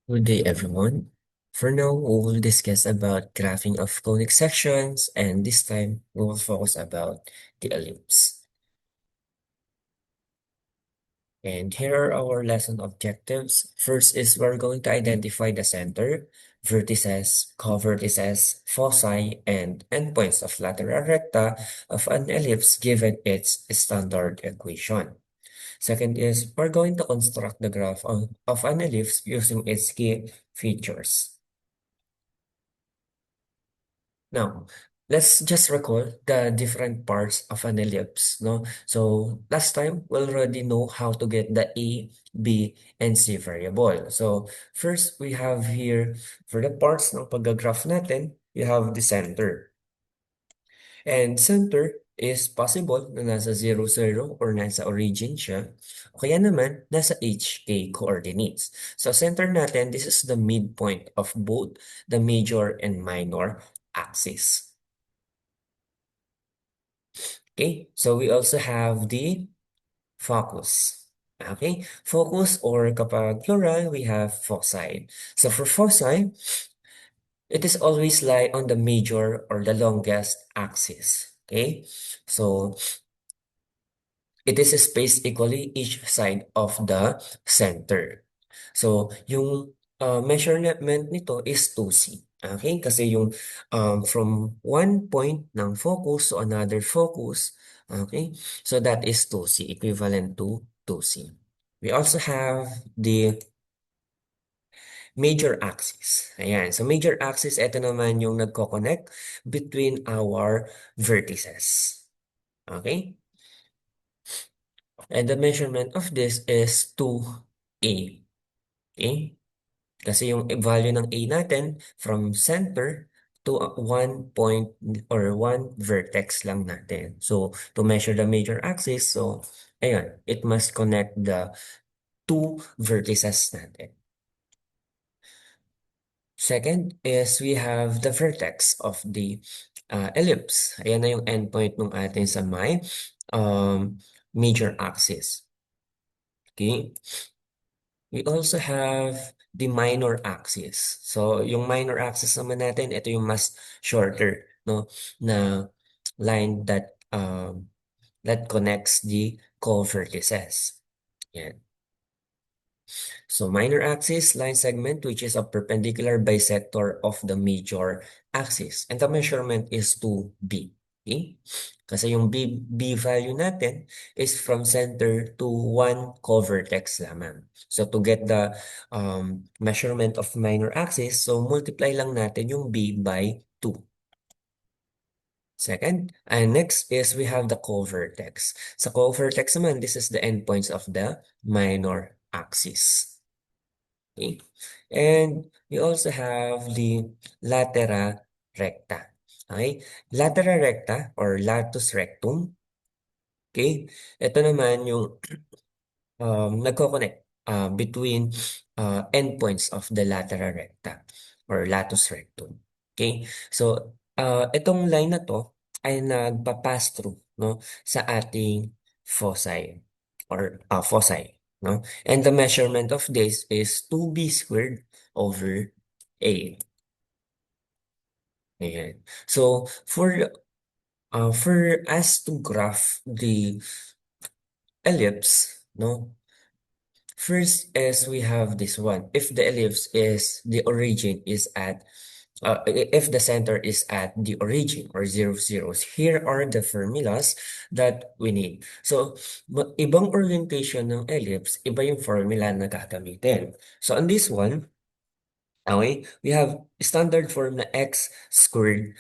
Good day, everyone. For now, we will discuss about graphing of conic sections, and this time we will focus about the ellipse. And here are our lesson objectives. First is we're going to identify the center, vertices, co-vertices, foci, and endpoints of lateral recta of an ellipse given its standard equation. Second is we're going to construct the graph of an ellipse using its key features. Now, let's just recall the different parts of an ellipse, no? So, last time, we already know how to get the A, B, and C variable. So, first, we have here, for the parts ng pag-graph natin, we have the center. And center is possible na nasa 0, 0 or nasa origin siya. O kaya naman, nasa HK coordinates. So, center natin, this is the midpoint of both the major and minor axis. Okay, so we also have the focus. Okay, focus or kapag plural, we have foci. So for foci, it is always lie on the major or the longest axis. Okay, so it is spaced equally each side of the center. So yung measurement nito is 2C. Okay? Kasi yung from one point ng focus to another focus, okay? So that is 2C, equivalent to 2C. We also have the major axis. Ayan. So major axis, ito naman yung nagko-connect between our vertices. Okay? And the measurement of this is 2A. Okay? Kasi yung value ng A natin from center to one point or one vertex lang natin. So, to measure the major axis, so, ayun, it must connect the two vertices natin. Second is we have the vertex of the ellipse. Ayan na yung endpoint ng atin sa may major axis. Okay? We also have the minor axis. So, yung minor axis naman natin, ito yung mas shorter, no, na line that connects the co-vertices. Yan. So, minor axis line segment, which is a perpendicular bisector of the major axis. And the measurement is 2b. Okay? Kasi yung B value natin is from center to one co-vertex lamang. So, to get the measurement of minor axis, so multiply lang natin yung B by 2. Second, and next is we have the co-vertex. Sa co-vertex naman, this is the endpoints of the minor axis. Okay. And we also have the latera recta. Okay? Latera recta or latus rectum. Okay? Ito naman yung nagko-connect between endpoints of the latera recta or latus rectum. Okay? So, itong line na to ay nagpa-pass through, no, sa ating foci or foci, no? And the measurement of this is 2b squared over a. Ayan. So, for us to graph the ellipse, no, first is we have this one. If the ellipse is the origin is at if the center is at the origin or 0, 0, here are the formulas that we need. So, ibang orientation ng ellipse, iba yung formula na gagamitin. So, on this one, okay, we have standard form na x squared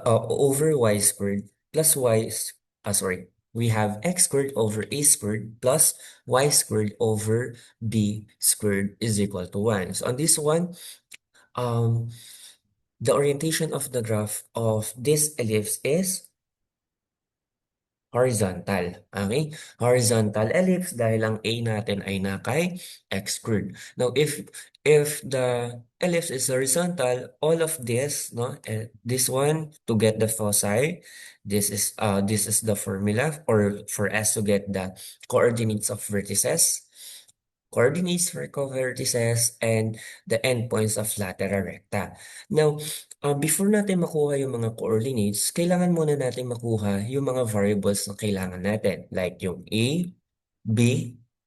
over y squared plus sorry, we have x squared over a squared plus y squared over b squared is equal to 1. So on this one, the orientation of the graph of this ellipse is horizontal. Okay? Horizontal ellipse dahil ang A natin ay nakay x squared. Now, if the ellipse is horizontal, all of this, no, this one to get the foci, this is the formula or for us to get the coordinates of vertices. coordinates for co-vertices, and the endpoints of lateral recta. Now, before natin makuha yung mga coordinates, kailangan muna natin makuha yung mga variables na kailangan natin, like yung A, B,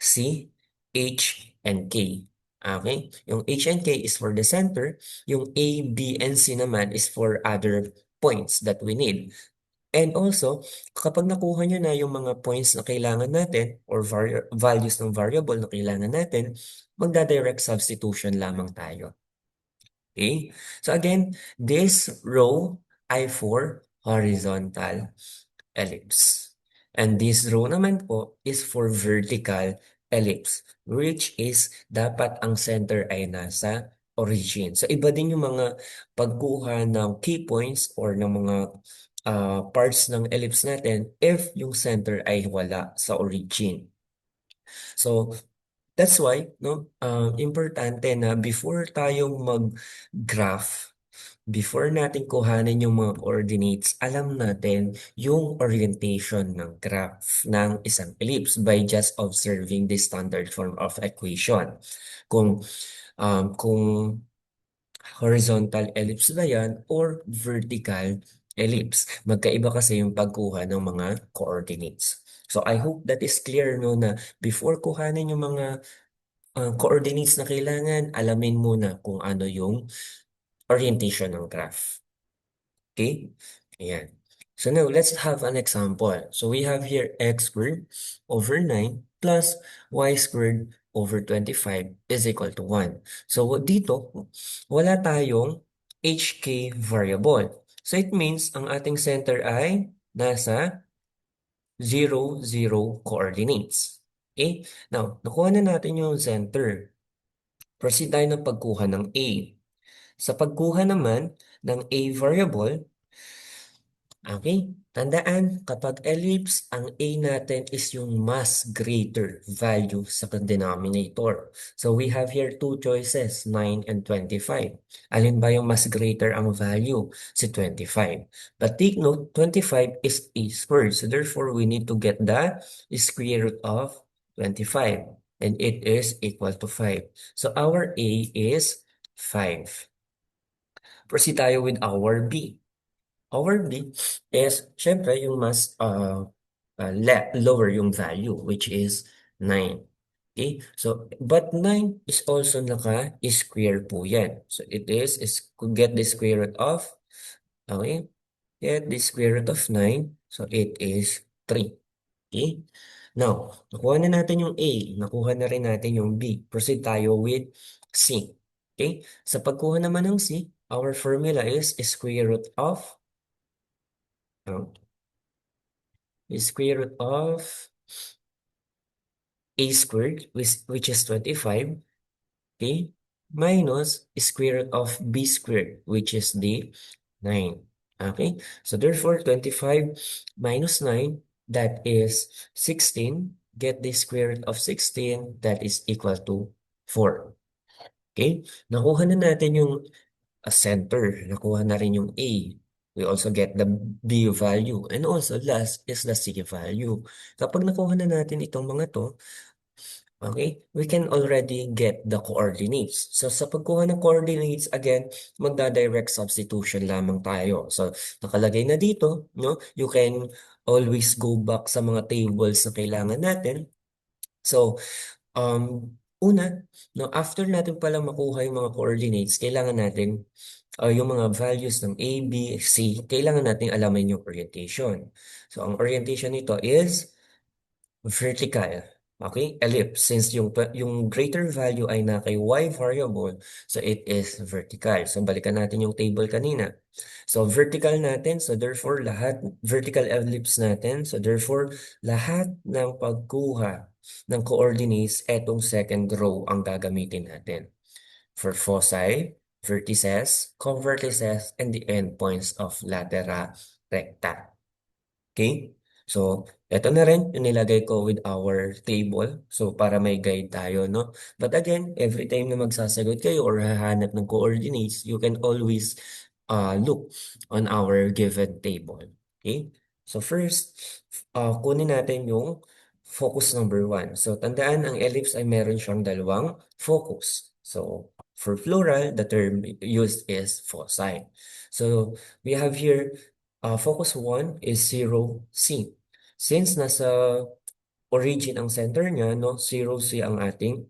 C, H, and K. Okay? Yung H and K is for the center, yung A, B, and C naman is for other points that we need. And also, kapag nakuha nyo na yung mga points na kailangan natin or values ng variable na kailangan natin, magda-direct substitution lamang tayo. Okay? So again, this row ay for horizontal ellipse. And this row naman po is for vertical ellipse, which is dapat ang center ay nasa origin. So iba din yung mga pagkuha ng key points or ng mga parts ng ellipse natin if yung center ay wala sa origin. So that's why, no, importante na before tayong mag-graph, before natin kuhanin yung mga coordinates, alam natin yung orientation ng graph ng isang ellipse by just observing the standard form of equation. Kung horizontal ellipse ba yan or vertical ellipse. Magkaiba kasi yung pagkuha ng mga coordinates. So I hope that is clear, no, na before kuhanin yung mga coordinates na kailangan, alamin muna kung ano yung orientation ng graph. Okay? Ayan. So now, let's have an example. So we have here x squared over 9 plus y squared over 25 is equal to 1. So dito, wala tayong hk variable. So it means ang ating center ay nasa 0, 0 coordinates. Okay? Now, nakuha na natin yung center. Proceed tayo ng pagkuha ng A. Sa pagkuha naman ng A variable, okay, tandaan kapag ellipse, ang A natin is yung mas greater value sa denominator. So we have here two choices, 9 and 25. Alin ba yung mas greater ang value? Si 25. But take note, 25 is A squared. So therefore, we need to get the square root of 25. And it is equal to 5. So our A is 5. Proceed tayo with our B. Our B is, syempre, yung mas lower yung value, which is 9. Okay? So, but 9 is also naka-square po yan. So, it is get the square root of, okay? Get the square root of 9. So, it is 3. Okay? Now, nakuha na natin yung A. Nakuha na rin natin yung B. Proceed tayo with C. Okay? Sa pagkuha naman ng C, our formula is square root of uh, square root of a squared, which is 25, okay, minus square root of b squared, which is the 9. Okay, so therefore 25 minus 9, that is 16. Get the square root of 16, that is equal to 4. Okay, nakuha na natin yung center, nakuha na rin yung A. We also get the B value. And also, last is the C value. Kapag nakuha na natin itong mga to, okay, we can already get the coordinates. So, sa pagkuha ng coordinates, again, magda-direct substitution lamang tayo. So, nakalagay na dito, no? You can always go back sa mga tables na kailangan natin. So, una, no, after natin pala makuha yung mga coordinates, kailangan natin yung mga values ng A, B, C, kailangan natin alamin yung orientation. So, ang orientation nito is vertical. Okay? Ellipse. Since yung greater value ay na kay y variable, so it is vertical. So, balikan natin yung table kanina. So, vertical natin. So, therefore, lahat, vertical ellipse natin. So, therefore, lahat ng pagkuha ng coordinates, etong second row ang gagamitin natin. For foci, vertices, convertices, and the endpoints of latera recta. Okay? So, ito na rin yung nilagay ko with our table. So, para may guide tayo, no? But again, every time na magsasagot kayo or hahanap ng coordinates, you can always look on our given table. Okay? So, first, kunin natin yung focus number one. So, tandaan, ang ellipse ay meron siyang dalawang focus. So, for plural, the term used is foci. So, we have here, focus 1 is 0, C. Since nasa origin ang center niya, no, 0, C ang ating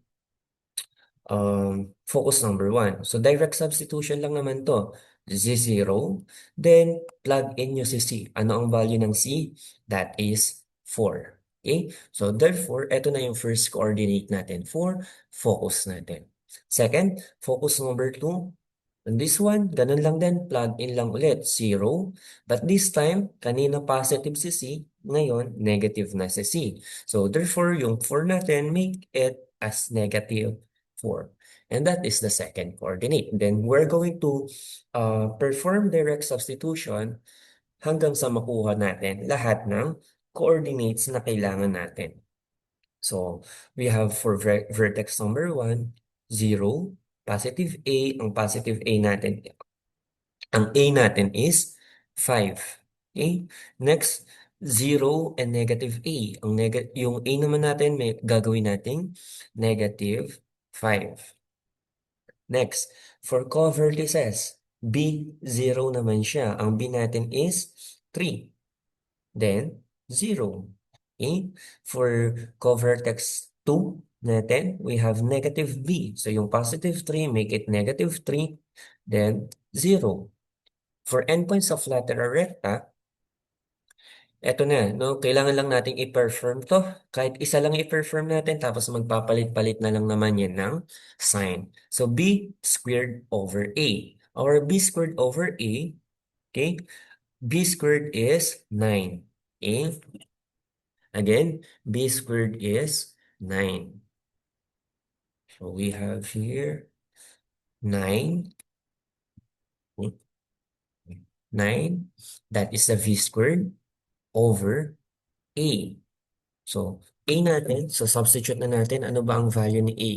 focus number one. So, direct substitution lang naman to. Z0, then plug in nyo si C. Ano ang value ng C? That is 4. Okay? So, therefore, ito na yung first coordinate natin for focus natin. Second, focus number 2. And this one, ganun lang din, plug in lang ulit, 0. But this time, kanina positive si C, ngayon negative na si C. So, therefore, yung 4 natin, make it as negative 4. And that is the second coordinate. Then we're going to perform direct substitution hanggang sa makuha natin lahat ng coordinates na kailangan natin. So we have for vertex number 1, 0, positive A. Ang positive A natin, ang A natin is 5. Okay? Next, 0 and negative A. Yung A naman natin, may gagawin nating negative 5. Next, for co-vertices, B, 0 naman siya. Ang B natin is 3. Then, 0. Okay? For co-vertex 2 natin, we have negative B. So, yung positive 3, make it negative 3. Then, 0. For endpoints of lateral recta, eto na, no? Kailangan lang nating i-perform to. Kahit isa lang i-perform natin, tapos magpapalit-palit na lang naman yan ng sign. So, B squared over A. Or B squared over A, okay? B squared is 9. Okay? Again, B squared is 9. So, we have here 9. 9. That is the V squared over A. So, A natin, so substitute na natin, ano ba ang value ni A?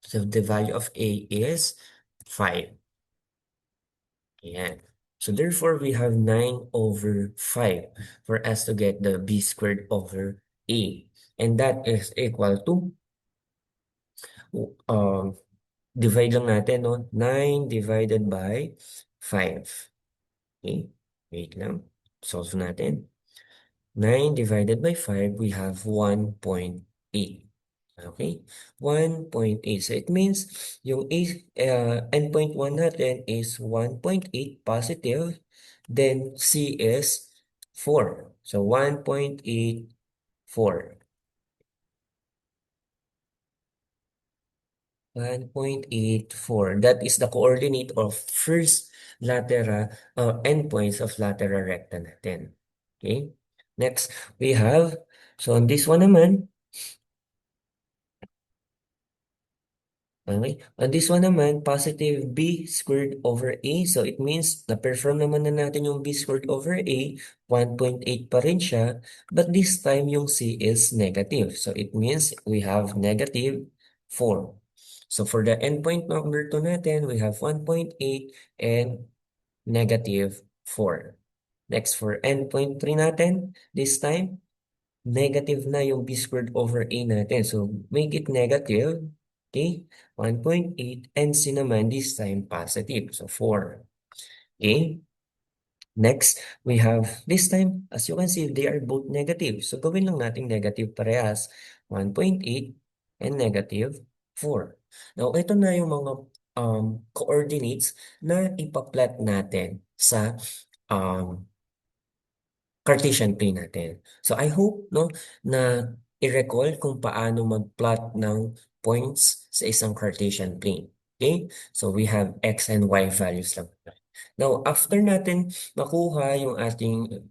So, the value of A is 5. Ayan. So, therefore, we have 9 over 5 for us to get the B squared over A. And that is equal to, um, divide lang natin, no? 9 divided by 5. Okay? Wait lang. Solve natin. 9 divided by 5, we have 1.8. Okay? 1.8. So it means yung endpoint 1 natin is 1.8 positive. Then C is 4. So 1.84. 1.84. That is the coordinate of first lateral endpoints of lateral recta natin. Okay? Next, we have, so on this one naman, okay, on this one naman, positive B squared over A. So it means na-perform naman na natin yung B squared over A, 1.8 pa rin siya, but this time yung C is negative. So it means we have negative 4. So for the endpoint number 2 natin, we have 1.8 and negative 4. Next, for endpoint 3 natin, this time, negative na yung B squared over A natin. So, make it negative, okay? 1.8, and C naman, this time, positive. So, 4. Okay? Next, we have, this time, as you can see, they are both negative. So, gawin lang natin negative parehas. 1.8 and negative 4. Now, ito na yung mga coordinates na ipa-plot natin sa um, Cartesian plane natin. So I hope no na i-recall kung paano mag-plot ng points sa isang Cartesian plane. Okay? So we have x and y values lang. Now, after natin makuha yung ating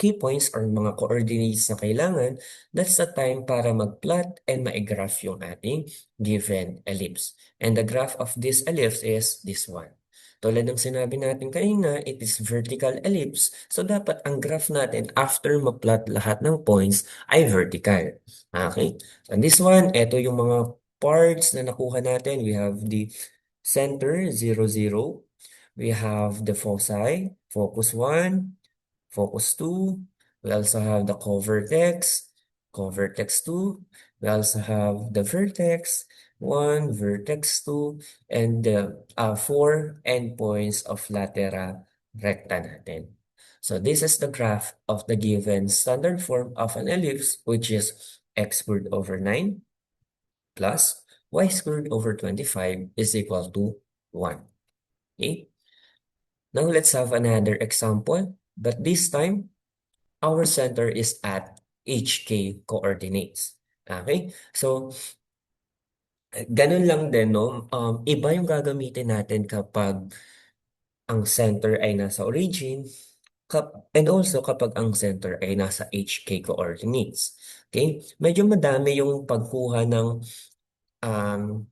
key points or mga coordinates na kailangan, that's the time para mag-plot and ma-graph yung ating given ellipse. And the graph of this ellipse is this one. Tulad ng sinabi natin kanina, it is vertical ellipse. So, dapat ang graph natin after ma-plot lahat ng points ay vertical. Okay? So, this one, ito yung mga parts na nakuha natin. We have the center, 0, 0. We have the foci, focus 1, focus 2. We also have the co-vertex, co-vertex 2. We also have the vertex 1, vertex 2, and the 4 endpoints of latera recta natin. So this is the graph of the given standard form of an ellipse, which is x squared over 9 plus y squared over 25 is equal to 1. Okay? Now let's have another example, but this time our center is at HK coordinates. Okay? So, ganun lang din, no? Iba yung gagamitin natin kapag ang center ay nasa origin, and also kapag ang center ay nasa HK coordinates. Okay? Medyo madami yung pagkuha ng um,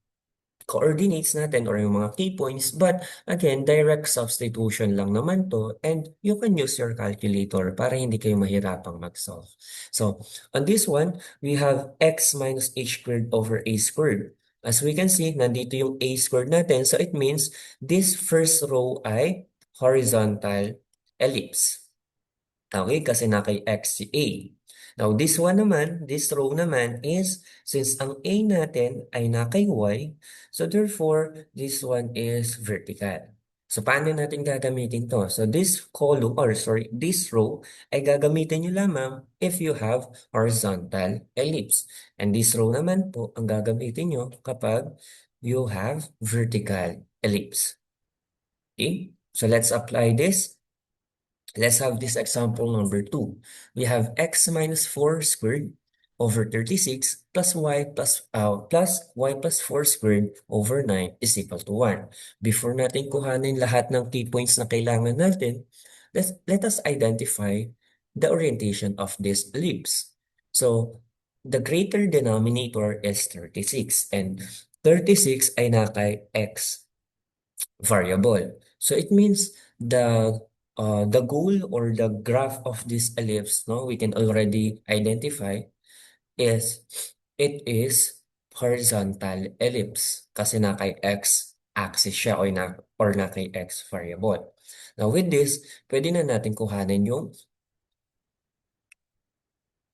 coordinates natin or yung mga key points. But again, direct substitution lang naman to and you can use your calculator para hindi kayo mahirapang mag-solve. So, on this one, we have x minus h squared over a squared. As we can see, nandito yung a squared natin. So, it means this first row ay horizontal ellipse. Okay, kasi na kay x si A. Now, this one naman, this row naman is, since ang A natin ay na kay Y, so therefore, this one is vertical. So, paano natin gagamitin to? So, this column, or sorry, this row ay gagamitin nyo lamang if you have horizontal ellipse. And this row naman po, ang gagamitin nyo kapag you have vertical ellipse. Okay? So, let's apply this. Let's have this example number 2. We have x minus 4 squared over 36 plus y plus 4 squared over 9 is equal to 1. Before natin kuhanin lahat ng key points na kailangan natin, let us identify the orientation of this ellipse. So, the greater denominator is 36 and 36 ay nakay x variable. So it means the goal or the graph of this ellipse, no, we can already identify is it is horizontal ellipse kasi na kay x axis siya or na kay x variable. Now with this, pwede na natin kuhanin yung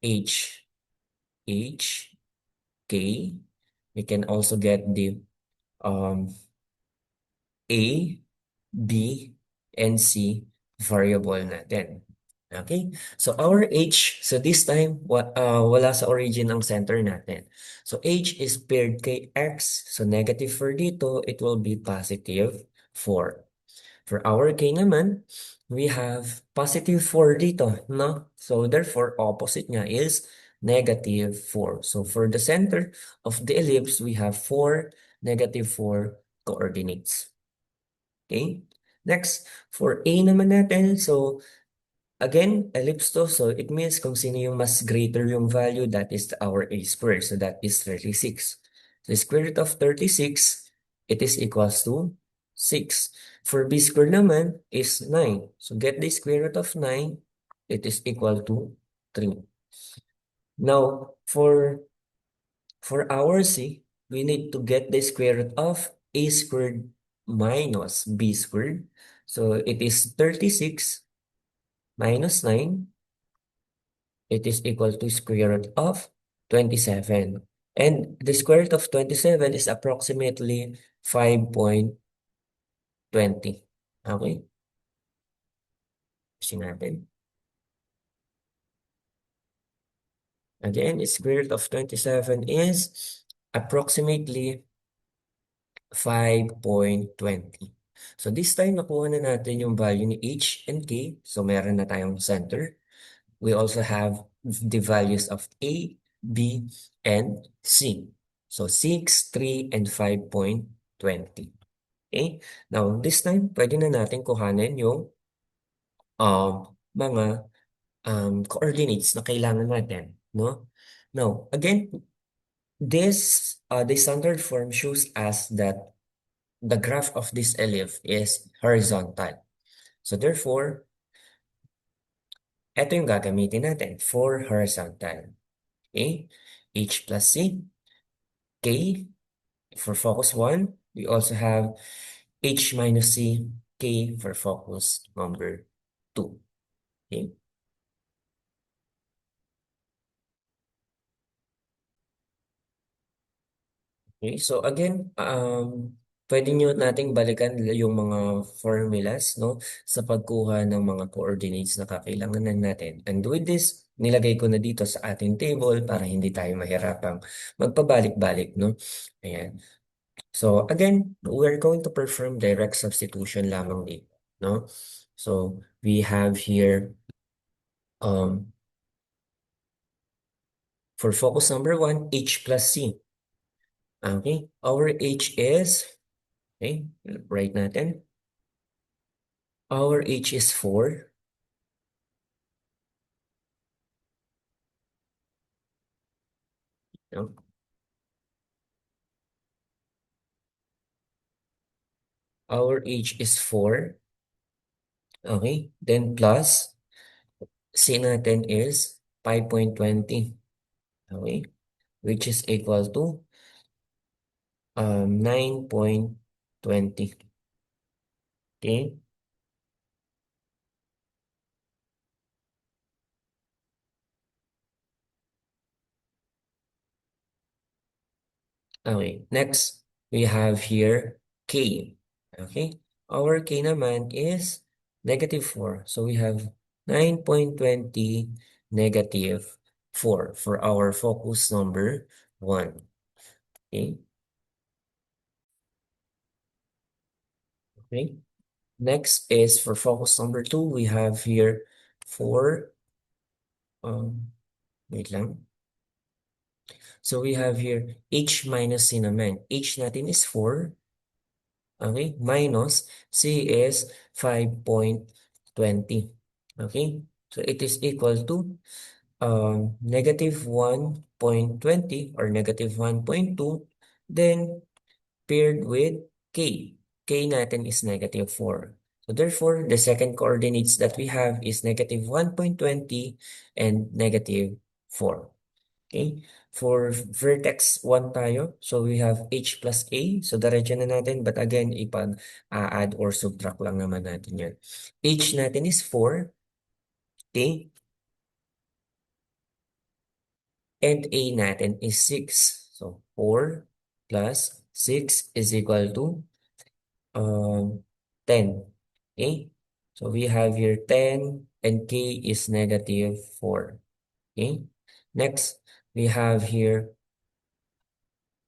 h k. We can also get the um A, B, and C variable natin. Okay? So our H, so this time, wala sa origin ang center natin. So H is paired kay X. So negative 4 dito, it will be positive 4. For our K naman, we have positive 4 dito, no? So therefore, opposite niya is negative 4. So for the center of the ellipse, we have 4, negative 4 coordinates. Okay? Next, for A naman natin, so again, ellipse to, so it means kung sino yung mas greater yung value, that is our A squared, so that is 36. The square root of 36, it is equals to 6. For B squared naman is 9. So get the square root of 9, it is equal to 3. Now, for our C, we need to get the square root of A squared minus B squared. So it is 36 minus 9. It is equal to square root of 27. And the square root of 27 is approximately 5.20. Okay? Kasi natin. Again, square root of 27 is approximately 5.20. So this time, nakuha na natin yung value ni H and K. So meron na tayong center. We also have the values of A, B, and C. So 6, 3, and 5.20. Okay? Now, this time, pwede na natin kuhanin yung mga coordinates na kailangan natin. No? Now, again, the standard form shows us that the graph of this ellipse is horizontal. So therefore, ito yung gagamitin natin for horizontal. Okay? H plus C, K for focus 1. We also have H minus C, K for focus number 2. Okay? Okay, so again, pwede nyo nating balikan yung mga formulas, no, sa pagkuha ng mga coordinates na kakailanganan natin. And with this, nilagay ko na dito sa ating table para hindi tayo mahirapang magpabalik-balik, no? Ayan. So again, we're going to perform direct substitution lamang dito, no? So we have here, um, for focus number one, H plus C. Okay, our H is, okay, write natin. Our H is 4. No? Our H is 4. Okay. Then plus, C natin is 5.20. Okay. Which is equal to 9.20. Okay. Okay. Next, we have here K. Okay. Our K naman is -4. So we have 9.20 -4 for our focus number 1. Okay. Okay. Next is for focus number 2, we have here 4, um, wait lang. So we have here H minus C naman. H natin is 4, okay, minus C is 5.20, okay? So it is equal to -1.20 or -1.2, then paired with K. K natin is -4. So therefore, the second coordinates that we have is -1.20 and -4. Okay? For vertex 1 tayo, so we have H plus A. So diretso na natin, but again, ipag-add or subtract lang naman natin yan. H natin is 4. Okay? And A natin is 6. So 4 plus 6 is equal to 10. Okay? So we have here 10 and K is -4. Okay? Next, we have here,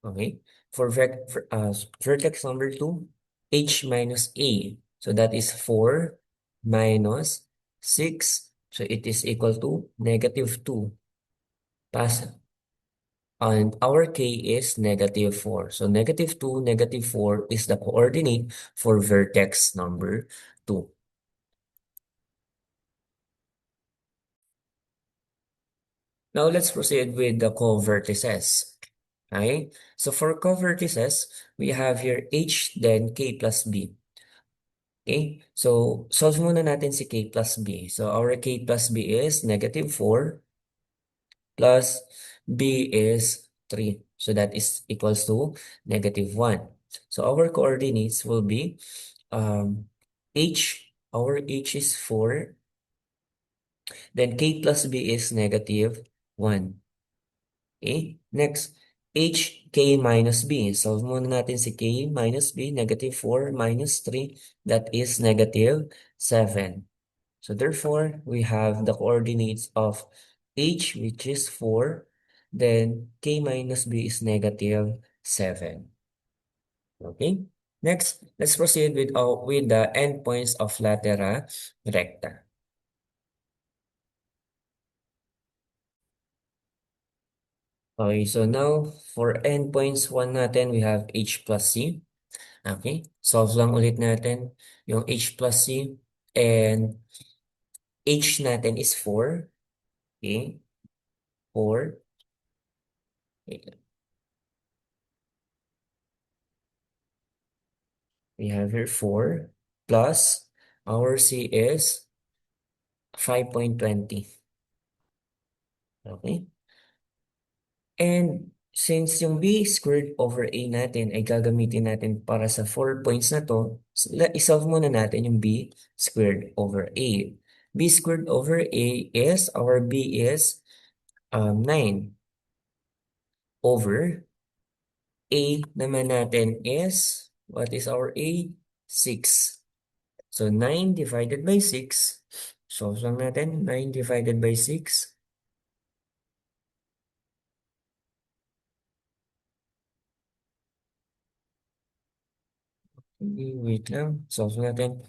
okay, for vertex number 2, H minus A. So that is 4 minus 6. So it is equal to -2. Pass. And our K is -4. So -2, -4 is the coordinate for vertex number 2. Now let's proceed with the co-vertices. Okay? So for co-vertices, we have here H then K plus B. Okay? So solve muna natin si K plus B. So our K plus B is -4 plus B is 3. So that is equals to -1. So our coordinates will be our H is 4, then K plus B is -1. Okay, next, HK minus B. Solve muna natin si K minus B, -4 minus 3, that is -7. So therefore, we have the coordinates of H, which is 4, then K minus B is -7. Okay, next, let's proceed with the endpoints of latera recta. Okay, so now for endpoints 1 natin, we have H plus C. Okay, solve lang ulit natin yung H plus C, and H natin is 4. Okay, 4. Okay, we have here 4 plus our C is 5.20. Okay, and since yung B squared over A natin ay gagamitin natin para sa 4 points na to, isolve muna natin yung B squared over A. B squared over A is, our B is 9 over A naman natin is, what is our A? 6. So 9 divided by 6. Solve lang natin. 9 divided by 6. Wait lang. Solve natin.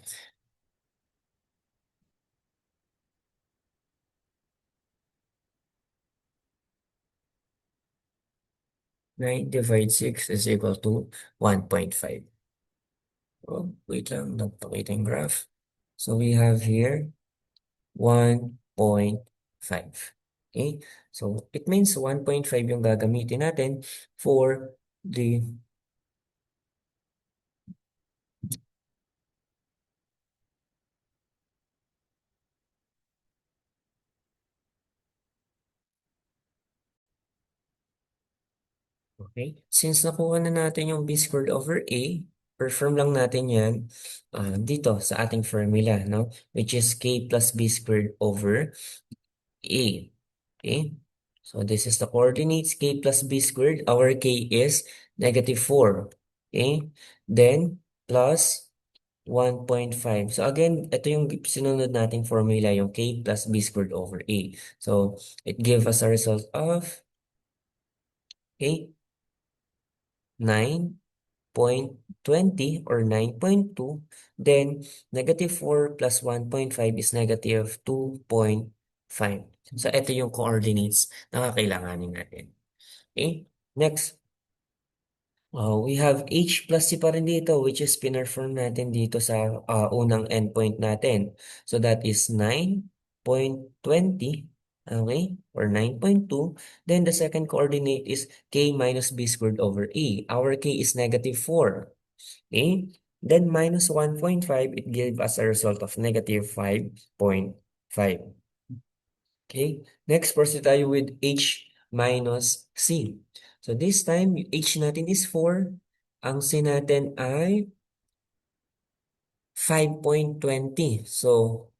9 divided 6 is equal to 1.5. Oh, wait lang. Nagpakita yung graph. So we have here 1.5. Okay? So it means 1.5 yung gagamitin natin for the okay. Since nakuha na natin yung B squared over A, perform lang natin yan dito sa ating formula, no? Which is K plus B squared over A. Okay? So this is the coordinates K plus B squared. Our K is -4. Okay? Then plus 1.5. So again, ito yung sinunod nating formula, yung K plus B squared over A. So it gives us a result of, okay, 9.20 or 9.2. Then -4 plus 1.5 is -2.5. So ito yung coordinates na kakailanganin natin. Okay? Next, we have H plus C pa rin dito, which is pinarform natin dito sa unang endpoint natin. So that is 9.20, okay, or 9.2. Then the second coordinate is K minus B squared over A. Our K is -4, okay? Then minus 1.5, it gave us a result of -5.5. Okay, next proceed tayo with H minus C. So this time, H natin is 4. Ang C natin ay 5.20. So,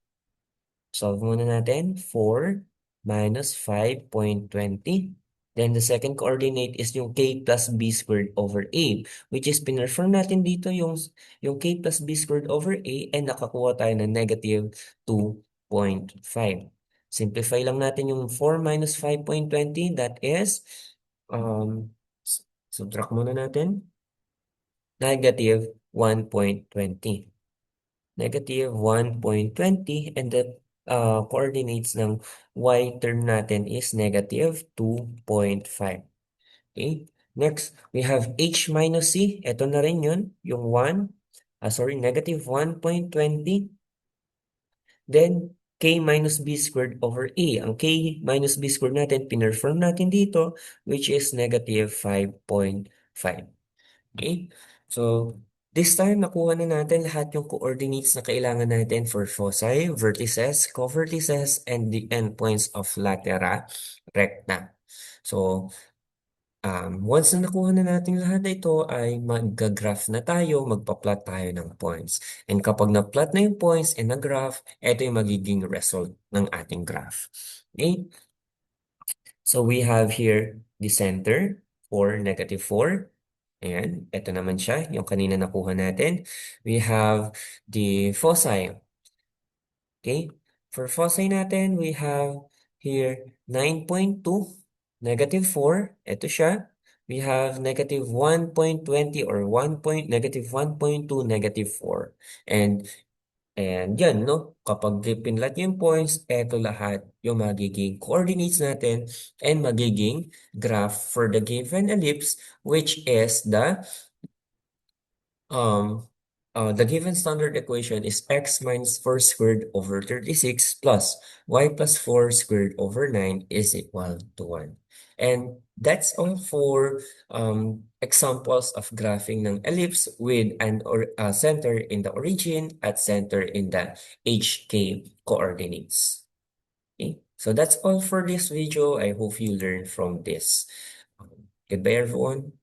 solve muna natin. 4 minus 5.20. Then the second coordinate is yung K plus B squared over A, which is pinreform natin dito yung K plus B squared over A and nakakuha tayo ng -2.5. Simplify lang natin yung 4 minus 5.20, that is, subtract muna natin, -1.20. -1.20 and the coordinates ng y term natin is -2.5. Okay? Next, we have h minus c. Ito na rin yun, yung 1. Sorry, -1.20. Then, k minus b squared over a. Ang k minus b squared natin, pinirform natin dito, which is -5.5. Okay? So, this time, nakuha na natin lahat yung coordinates na kailangan natin for foci, vertices, covertices, and the endpoints of latera recta. So, once na nakuha na natin lahat na ito, ay mag-graph na tayo, magpa-plot tayo ng points. And kapag na-plot na yung points and na-graph, ito yung magiging result ng ating graph. Okay? So we have here the center for -4. Ayan, ito naman siya, yung kanina nakuha natin. We have the foci. Okay? For foci natin, we have here 9.2, -4. Ito siya. We have -1.20 or -1.2, -4. And yan, no? Kapag pinlat yung points, eto lahat yung magiging coordinates natin and magiging graph for the given ellipse, which is um, the given standard equation is x minus 4 squared over 36 plus y plus 4 squared over 9 is equal to 1. And that's all for examples of graphing ng ellipse with an center in the origin at center in the HK coordinates. Okay? So that's all for this video. I hope you learned from this. Goodbye, everyone.